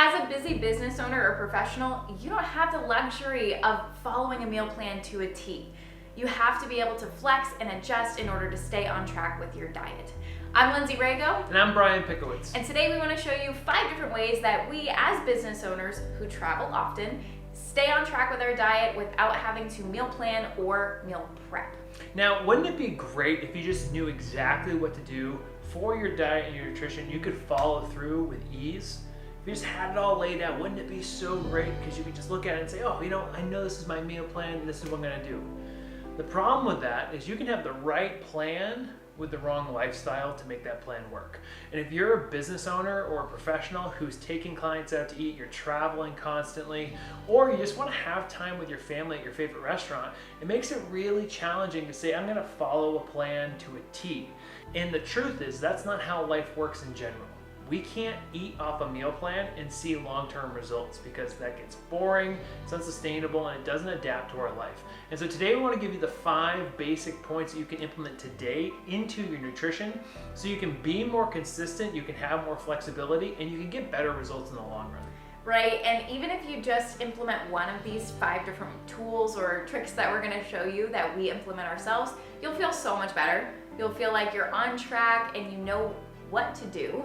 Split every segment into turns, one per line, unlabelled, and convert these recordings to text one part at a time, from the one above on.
As a busy business owner or professional, you don't have the luxury of following a meal plan to a T. You have to be able to flex and adjust in order to stay on track with your diet. I'm Lindsey Rago.
And I'm Brian Pickowicz.
And today we want to show you 5 different ways that we as business owners who travel often stay on track with our diet without having to meal plan or meal prep.
Now, wouldn't it be great if you just knew exactly what to do for your diet and your nutrition? You could follow through with ease. If you just had it all laid out, wouldn't it be so great? Because you could just look at it and say, oh, I know this is my meal plan and this is what I'm going to do. The problem with that is you can have the right plan with the wrong lifestyle to make that plan work. And if you're a business owner or a professional who's taking clients out to eat, you're traveling constantly, or you just want to have time with your family at your favorite restaurant, it makes it really challenging to say, I'm going to follow a plan to a T. And the truth is, that's not how life works in general. We can't eat off a meal plan and see long-term results because that gets boring, it's unsustainable, and it doesn't adapt to our life. And so today we want to give you the 5 basic points that you can implement today into your nutrition so you can be more consistent, you can have more flexibility, and you can get better results in the long run.
Right, and even if you just implement one of these 5 different tools or tricks that we're going to show you that we implement ourselves, you'll feel so much better. You'll feel like you're on track and you know what to do,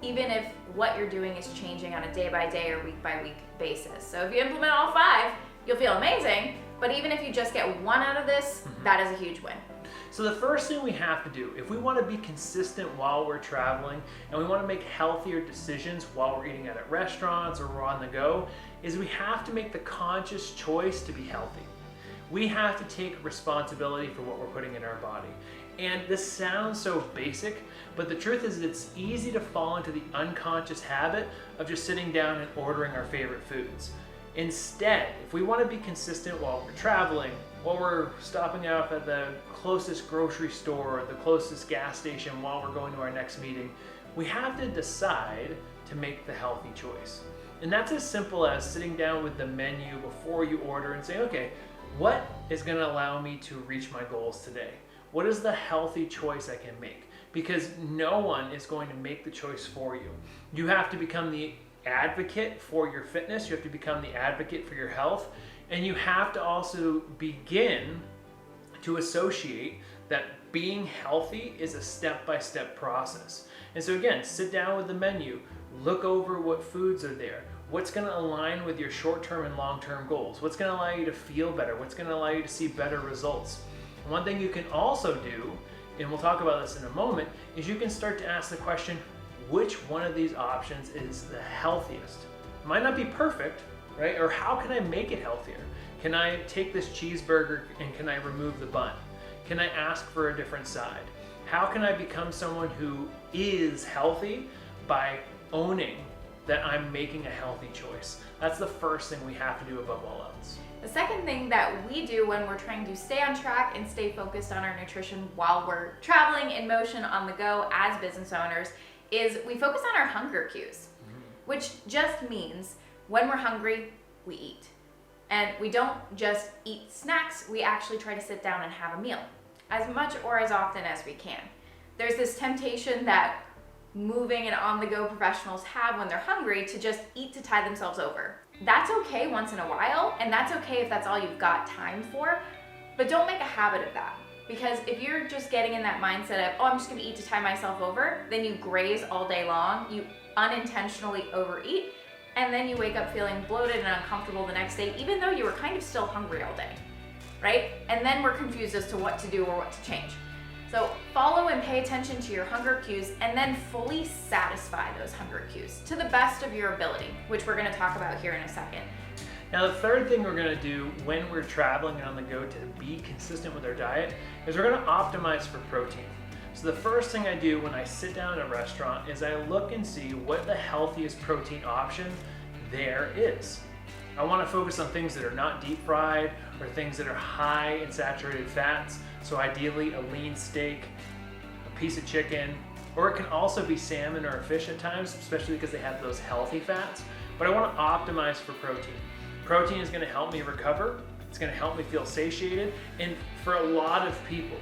even if what you're doing is changing on a day-by-day or week-by-week basis. So if you implement all 5, you'll feel amazing, but even if you just get one out of this, that is a huge win.
So the first thing we have to do, if we want to be consistent while we're traveling and we want to make healthier decisions while we're eating out at restaurants or we're on the go, is we have to make the conscious choice to be healthy. We have to take responsibility for what we're putting in our body. And this sounds so basic, but the truth is it's easy to fall into the unconscious habit of just sitting down and ordering our favorite foods. Instead, if we want to be consistent while we're traveling, while we're stopping off at the closest grocery store or the closest gas station while we're going to our next meeting, we have to decide to make the healthy choice. And that's as simple as sitting down with the menu before you order and saying, okay, what is going to allow me to reach my goals today? What is the healthy choice I can make? Because no one is going to make the choice for you. You have to become the advocate for your fitness. You have to become the advocate for your health. And you have to also begin to associate that being healthy is a step-by-step process. And so again, sit down with the menu, look over what foods are there. What's going to align with your short-term and long-term goals? What's going to allow you to feel better? What's going to allow you to see better results? One thing you can also do, and we'll talk about this in a moment, is you can start to ask the question, which one of these options is the healthiest? It might not be perfect, right? Or how can I make it healthier? Can I take this cheeseburger and can I remove the bun? Can I ask for a different side? How can I become someone who is healthy by owning that I'm making a healthy choice? That's the first thing we have to do above all else.
The second thing that we do when we're trying to stay on track and stay focused on our nutrition while we're traveling in motion on the go as business owners is we focus on our hunger cues, which just means when we're hungry, we eat. And we don't just eat snacks, we actually try to sit down and have a meal as much or as often as we can. There's this temptation that moving and on-the-go professionals have when they're hungry to just eat to tide themselves over. That's okay once in a while, and that's okay if that's all you've got time for, but don't make a habit of that. Because if you're just getting in that mindset of, oh, I'm just gonna eat to tie myself over, then you graze all day long, you unintentionally overeat, and then you wake up feeling bloated and uncomfortable the next day, even though you were kind of still hungry all day, right? And then we're confused as to what to do or what to change. So follow and pay attention to your hunger cues and then fully satisfy those hunger cues to the best of your ability, which we're going to talk about here in a second.
Now the third thing we're going to do when we're traveling and on the go to be consistent with our diet is we're going to optimize for protein. So the first thing I do when I sit down at a restaurant is I look and see what the healthiest protein option there is. I want to focus on things that are not deep fried or things that are high in saturated fats. So ideally a lean steak, a piece of chicken, or it can also be salmon or a fish at times, especially because they have those healthy fats. But I want to optimize for protein. Protein is going to help me recover. It's going to help me feel satiated. And for a lot of people,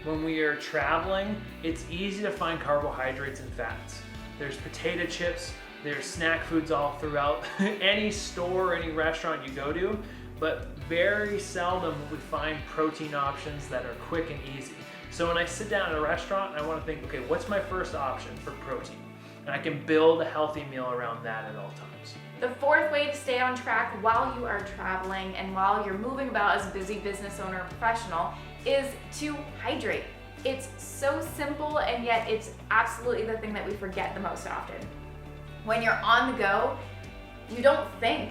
when we are traveling, it's easy to find carbohydrates and fats. There's potato chips, There's snack foods all throughout any store, any restaurant you go to, but very seldom will we find protein options that are quick and easy. So when I sit down at a restaurant, I want to think, okay, what's my first option for protein? And I can build a healthy meal around that at all times.
The fourth way to stay on track while you are traveling and while you're moving about as a busy business owner or professional is to hydrate. It's so simple, and yet it's absolutely the thing that we forget the most often. When you're on the go, you don't think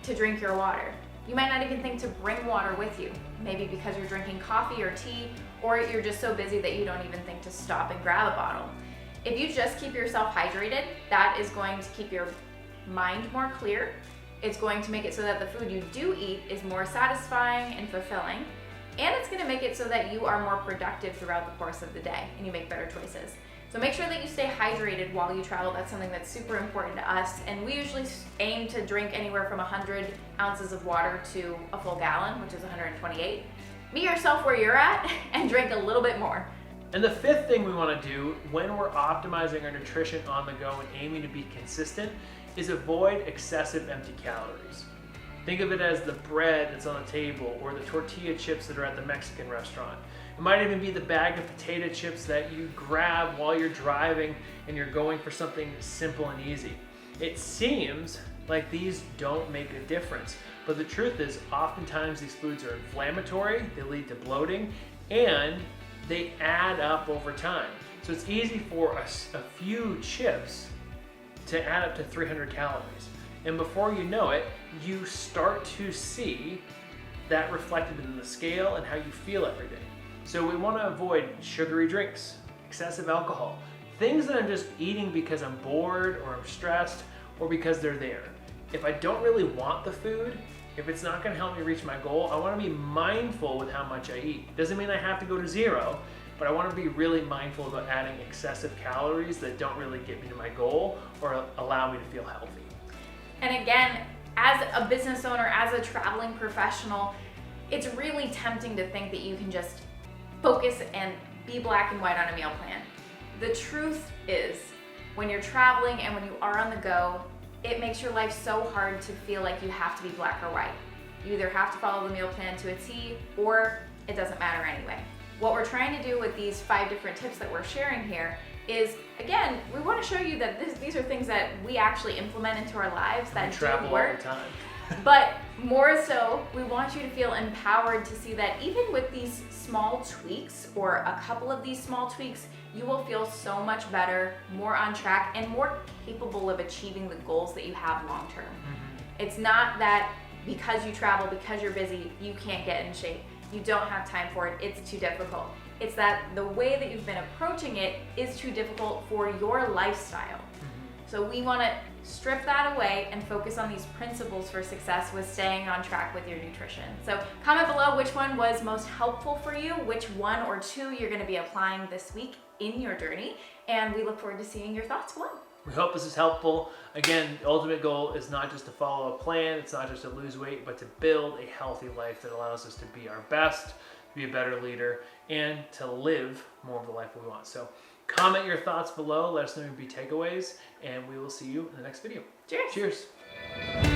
to drink your water. You might not even think to bring water with you, maybe because you're drinking coffee or tea, or you're just so busy that you don't even think to stop and grab a bottle. If you just keep yourself hydrated, that is going to keep your mind more clear. It's going to make it so that the food you do eat is more satisfying and fulfilling, and it's going to make it so that you are more productive throughout the course of the day and you make better choices. So make sure that you stay hydrated while you travel. That's something that's super important to us, and we usually aim to drink anywhere from 100 ounces of water to a full gallon, which is 128. Meet yourself where you're at and drink a little bit more.
And the fifth thing we want to do when we're optimizing our nutrition on the go and aiming to be consistent is avoid excessive empty calories. Think of it as the bread that's on the table or the tortilla chips that are at the Mexican restaurant. It might even be the bag of potato chips that you grab while you're driving and you're going for something simple and easy. It seems like these don't make a difference, but the truth is oftentimes these foods are inflammatory, they lead to bloating, and they add up over time. So it's easy for a few chips to add up to 300 calories. And before you know it, you start to see that reflected in the scale and how you feel every day. So we want to avoid sugary drinks, excessive alcohol, things that I'm just eating because I'm bored or I'm stressed or because they're there. If I don't really want the food, if it's not going to help me reach my goal, I want to be mindful with how much I eat. Doesn't mean I have to go to zero, but I want to be really mindful about adding excessive calories that don't really get me to my goal or allow me to feel healthy.
And again, as a business owner, as a traveling professional, it's really tempting to think that you can just focus and be black and white on a meal plan. The truth is, when you're traveling and when you are on the go, it makes your life so hard to feel like you have to be black or white. You either have to follow the meal plan to a T, or it doesn't matter anyway. What we're trying to do with these 5 different tips that we're sharing here is, again, we want to show you that these are things that we actually implement into our lives that do work.
All the time.
But more so, we want you to feel empowered to see that even with these small tweaks, or a couple of these small tweaks, you will feel so much better, more on track, and more capable of achieving the goals that you have long term. It's not that because you travel, because you're busy, you can't get in shape. You don't have time for it, it's too difficult. It's that the way that you've been approaching it is too difficult for your lifestyle. So we want to strip that away and focus on these principles for success with staying on track with your nutrition. So comment below which one was most helpful for you, which one or two you're going to be applying this week in your journey, and we look forward to seeing your thoughts below.
We hope this is helpful. Again, the ultimate goal is not just to follow a plan, it's not just to lose weight, but to build a healthy life that allows us to be our best, to be a better leader, and to live more of the life we want. So comment your thoughts below, let us know your big takeaways, and we will see you in the next video.
Cheers.
Cheers.